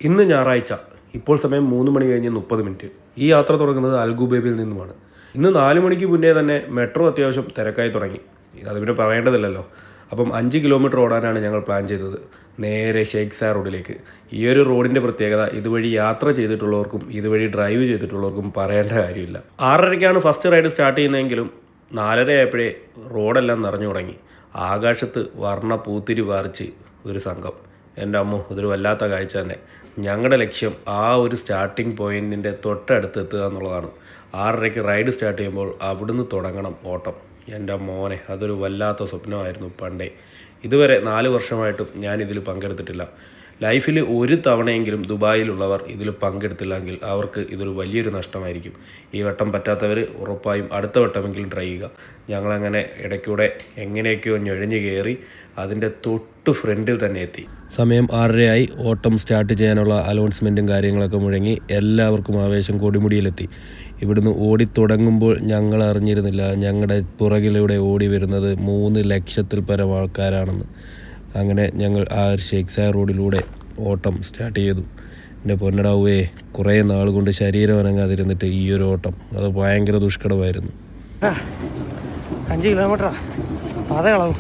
ഇന്ന് ഞായറാഴ്ച, ഇപ്പോൾ സമയം 3 മണി കഴിഞ്ഞ് 30 മിനിറ്റ്. ഈ യാത്ര തുടങ്ങുന്നത് അൽഗുബൈബിൽ നിന്നുമാണ്. ഇന്ന് 4 മണിക്ക് മുന്നേ തന്നെ മെട്രോ അത്യാവശ്യം തിരക്കായി തുടങ്ങി. അത് പിന്നെ പറയേണ്ടതില്ലല്ലോ. അപ്പം 5 കിലോമീറ്റർ ഓടാനാണ് ഞങ്ങൾ പ്ലാൻ ചെയ്തത്, നേരെ ഷെയ്ഖ് സാർ റോഡിലേക്ക്. ഈ ഒരു റോഡിൻ്റെ പ്രത്യേകത ഇതുവഴി യാത്ര ചെയ്തിട്ടുള്ളവർക്കും ഇതുവഴി ഡ്രൈവ് ചെയ്തിട്ടുള്ളവർക്കും പറയേണ്ട കാര്യമില്ല. 6:30-ക്കാണ് ഫസ്റ്റ് റൈഡ് സ്റ്റാർട്ട് ചെയ്യുന്നതെങ്കിലും 4:30 ആയപ്പോഴേ റോഡെല്ലാം നിറഞ്ഞു തുടങ്ങി. ആകാശത്ത് വർണ്ണ പൂത്തിരി പാറിച്ച് ഒരു സംഘം. എൻ്റെ അമ്മോ, ഇതൊരു വല്ലാത്ത കാഴ്ച തന്നെ. ഞങ്ങളുടെ ലക്ഷ്യം ആ ഒരു സ്റ്റാർട്ടിംഗ് പോയിൻറ്റിൻ്റെ തൊട്ടടുത്ത് എത്തുക എന്നുള്ളതാണ്. 6:30-ക്ക് റൈഡ് സ്റ്റാർട്ട് ചെയ്യുമ്പോൾ അവിടുന്ന് തുടങ്ങണം ഓട്ടം. എൻ്റെ മോനെ, അതൊരു വല്ലാത്ത സ്വപ്നമായിരുന്നു പണ്ടേ. ഇതുവരെ 4 വർഷമായിട്ടും ഞാനിതിൽ പങ്കെടുത്തിട്ടില്ല. ലൈഫിൽ ഒരു തവണയെങ്കിലും ദുബായിലുള്ളവർ ഇതിൽ പങ്കെടുത്തില്ലെങ്കിൽ അവർക്ക് ഇതൊരു വലിയൊരു നഷ്ടമായിരിക്കും. ഈ വട്ടം പറ്റാത്തവർ ഉറപ്പായും അടുത്ത വട്ടമെങ്കിലും ട്രൈ ചെയ്യുക. ഞങ്ങളങ്ങനെ ഇടയ്ക്കൂടെ എങ്ങനെയൊക്കെയോ ഞൊഴഞ്ഞ് കയറി അതിൻ്റെ തൊട്ട് ഫ്രണ്ടിൽ തന്നെ എത്തി. സമയം 6:30 ഓട്ടം സ്റ്റാർട്ട് ചെയ്യാനുള്ള അനൗൺസ്മെൻറ്റും കാര്യങ്ങളൊക്കെ മുഴങ്ങി. എല്ലാവർക്കും ആവേശം കൊടിമുടിയിലെത്തി. ഇവിടുന്ന് ഓടിത്തുടങ്ങുമ്പോൾ ഞങ്ങൾ അറിഞ്ഞിരുന്നില്ല ഞങ്ങളുടെ പുറകിലൂടെ ഓടി വരുന്നത് 3 ലക്ഷത്തിൽ പരം ആൾക്കാരാണെന്ന്. അങ്ങനെ ഞങ്ങൾ ആ ഷെയ്ഖ് സാർ റോഡിലൂടെ ഓട്ടം സ്റ്റാർട്ട് ചെയ്തു. എൻ്റെ പൊന്നടാവേ, കുറേ നാൾ കൊണ്ട് ശരീരം അനങ്ങാതിരുന്നിട്ട് ഈ ഒരു ഓട്ടം അത് ഭയങ്കര ദുഷ്കടമായിരുന്നു. 5 കിലോമീറ്ററാ പാത കളവും.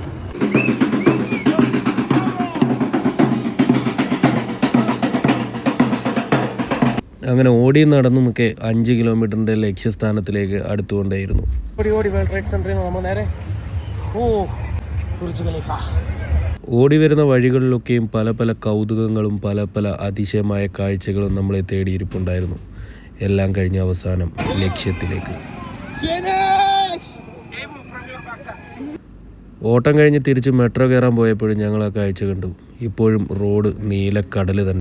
അങ്ങനെ ഓടി നടന്നുമൊക്കെ 5 കിലോമീറ്ററിൻ്റെ ലക്ഷ്യസ്ഥാനത്തിലേക്ക് അടുത്തുകൊണ്ടേയിരുന്നു. ഓടി വരുന്ന വഴികളിലൊക്കെയും പല പല കൗതുകങ്ങളും പല പല അതിശയമായ കാഴ്ചകളും നമ്മളെ തേടിയിരിപ്പുണ്ടായിരുന്നു. എല്ലാം കഴിഞ്ഞ അവസാനം ലക്ഷ്യത്തിലേക്ക്. ഓട്ടം കഴിഞ്ഞ് തിരിച്ച് മെട്രോ കയറാൻ പോയപ്പോഴും ഞങ്ങൾ ആ കാഴ്ച കണ്ടു. ഇപ്പോഴും റോഡ് നീലക്കടൽ തന്നെ.